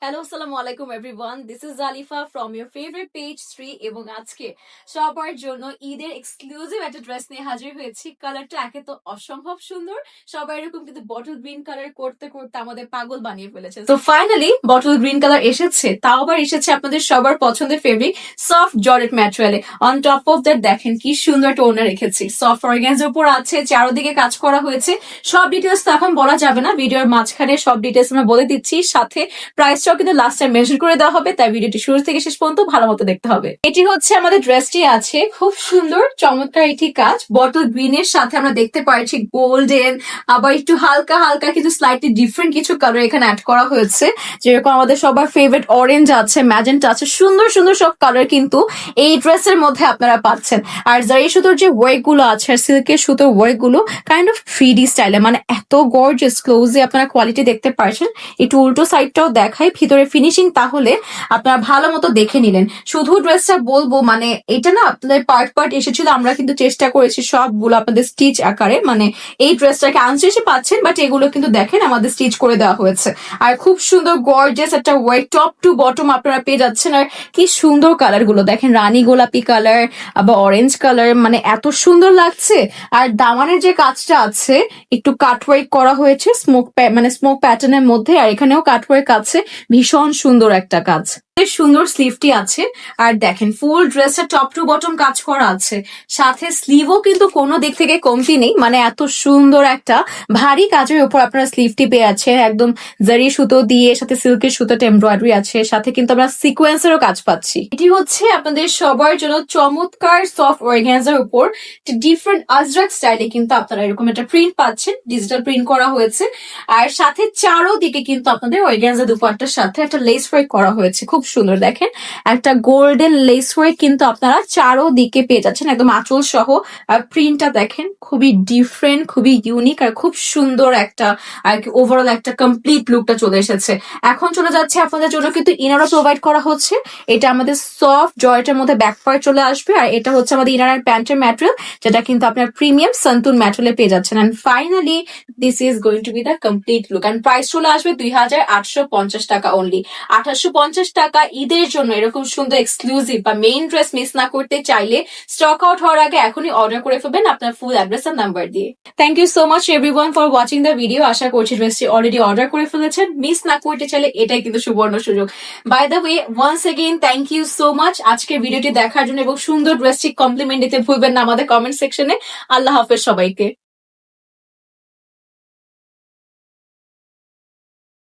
Hello আসসালামু আলাইকুম everyone, this is Jalifa from your favourite page 3। এবং আজকে সবার জন্য ঈদের এক্সক্লুসিভ একটা ড্রেস নিয়ে হাজির হয়েছি। কালারটা একে তো অসম্ভব সুন্দর, সবাই এরকম কিন্তু বটল গ্রিন কালার করতে করতে আমাদের পাগল বানিয়ে ফেলেছে। তো ফাইনালি বটল গ্রিন কালার এসেছে, তাও আবার এসেছে আপনাদের সবার পছন্দের ফেভারিট সফট জর্জেট ম্যাটেরিয়ালে। অন টপ অফ দ্যাট দেখেন কি সুন্দর একটা ওড়না রেখেছি, সফট অর্গানজার উপর আছে, চারোদিকে কাজ করা হয়েছে। সব ডিটেলস তো এখন বলা যাবে না, ভিডিওর মাঝখানে সব ডিটেলস আমরা বলে দিচ্ছি, সাথে প্রাইসটাও কিন্তু লাস্ট টাইম মেনশন করে দেওয়া হবে, তাই ভিডিওটি শুরু থেকে শেষ পর্যন্ত ভালো মতো দেখতে হবে। এটি হচ্ছে আমাদের ড্রেসটি, আছে খুব সুন্দর চমৎকার এটি কাজ বটল গ্রিনের সাথে আমরা দেখতে পাচ্ছি গোল্ডেন, আবার একটু হালকা হালকা কিন্তু স্লাইটলি ডিফারেন্ট কিছু কালার এখানে অ্যাড করা হয়েছে। যেরকম আমাদের সবার ফেভারিট অরেঞ্জ আছে, ম্যাজেন্টা আছে, সুন্দর সুন্দর সব কালার কিন্তু এই ড্রেসের মধ্যে আপনারা পাচ্ছেন। আর জারি সুতোর যে ওয়ার্ক গুলো আছে আর সিল্কের সুতোর ওয়ার্ক গুলো কাইন্ড অফ 3D স্টাইলে, মানে এত গর্জিয়াস। ক্লোজে আপনারা কোয়ালিটি দেখতে পাচ্ছেন। একটু উল্টো সাইডটাও দেখাই, ভিতরে ফিনিশিং তাহলে আপনারা ভালো মতো দেখে নিলেন। শুধু ড্রেসটা বলবো, মানে এটা না আপনাদের পার্ট পার্ট এসেছিল, আমরা কিন্তু চেষ্টা করেছি সবগুলো আপনাদের স্টিচ আকারে, মানে এই ড্রেসটাকে আনস্টিচে পাচ্ছেন, বাট এগুলো কিন্তু দেখেন আমাদের স্টিচ করে দেওয়া হয়েছে। আর খুব সুন্দর গর্জিয়াস একটা ওয়ার্ক টপ টু বটম আপনারা পেয়ে যাচ্ছেন। আর কি সুন্দর কালার গুলো দেখেন, রানী গোলাপি কালার, আবার অরেঞ্জ কালার, মানে এত সুন্দর লাগছে। আর দামানের যে কাজটা আছে একটু কাটওয়ার্ক করা হয়েছে মানে স্মোক প্যাটার্নের মধ্যে, আর এখানেও কাটওয়ার্ক আছে, ভীষণ সুন্দর একটা কাজ। সুন্দর স্লিভটি আছে, আর দেখেন ফুল ড্রেসের টপ টু বটম কাজ করা আছে, সাথে স্লিভও কিন্তু কোনো দিক থেকে কমতি নেই, মানে এত সুন্দর একটা ভারী কাজের উপর আপনারা স্লিভটি পেয়ে আছে একদম জারি সুতো দিয়ে, সাথে সিল্কের সুতোতে এমব্রয়ডারি আছে, সাথে কিন্তু আমরা সিকোয়েন্সেরও কাজ পাচ্ছি। এটি হচ্ছে আপনাদের সবার জন্য চমৎকার সফট অর্গানজার উপর ডিফারেন্ট আজরাক স্টাইলে কিন্তু আপনারা এরকম একটা প্রিন্ট পাচ্ছেন, ডিজিটাল প্রিন্ট করা হয়েছে। আর সাথে চারোদিকে কিন্তু আপনাদের অর্গানজা দুপাট্টার সাথে একটা লেস ওয়ার্ক করা হয়েছে, খুব সুন্দর দেখেন, একটা গোল্ডেন লেস ওয়ার্ক কিন্তু আপনারা চারোদিকে পেয়ে যাচ্ছেন একদম আঁচল সহ। আর প্রিন্টটা দেখেন খুবই ডিফারেন্ট, খুবই ইউনিক, আর খুব সুন্দর একটা আর কি ওভারঅল একটা কমপ্লিট লুকটা চলে এসেছে। এখন চলে যাচ্ছে আপনাদের জন্য কিন্তু ইনারও প্রোভাইড করা হচ্ছে। এটা আমাদের সফট জয়েটের মধ্যে ব্যাক পার্ট চলে আসবে, আর এটা হচ্ছে আমাদের ইনার আর প্যান্টের ম্যাটেরিয়াল, যেটা কিন্তু আপনার প্রিমিয়াম সান্তুন ম্যাটেরিয়ালে পেয়ে যাচ্ছেন। And finally this is going to be the complete look. And price চলে আসবে 2850 টাকা অনলি। 2850 টাকা ঈদের জন্য এরকম সুন্দর এক্সক্লুসিভ বা মেইন ড্রেস মিস না করতে চাইলে স্টক আউট হওয়ার আগে এখনই অর্ডার করে ফেলবেন আপনার ফুল অ্যাড্রেস আর নাম্বার দিয়ে। Thank you so much everyone for watching the video. আশা করছি ড্রেসটি অলরেডি অর্ডার করে ফেলেছেন, মিস না করতে চাইলে এটাই কিন্তু সুবর্ণ সুযোগ। By the way, once again thank you so much আজকের ভিডিওটি দেখার জন্য, এবং সুন্দর ড্রেসটি কমপ্লিমেন্ট দিতে ভুলবেন না আমাদের কমেন্ট সেকশনে। আল্লাহ হাফেজ সবাইকে।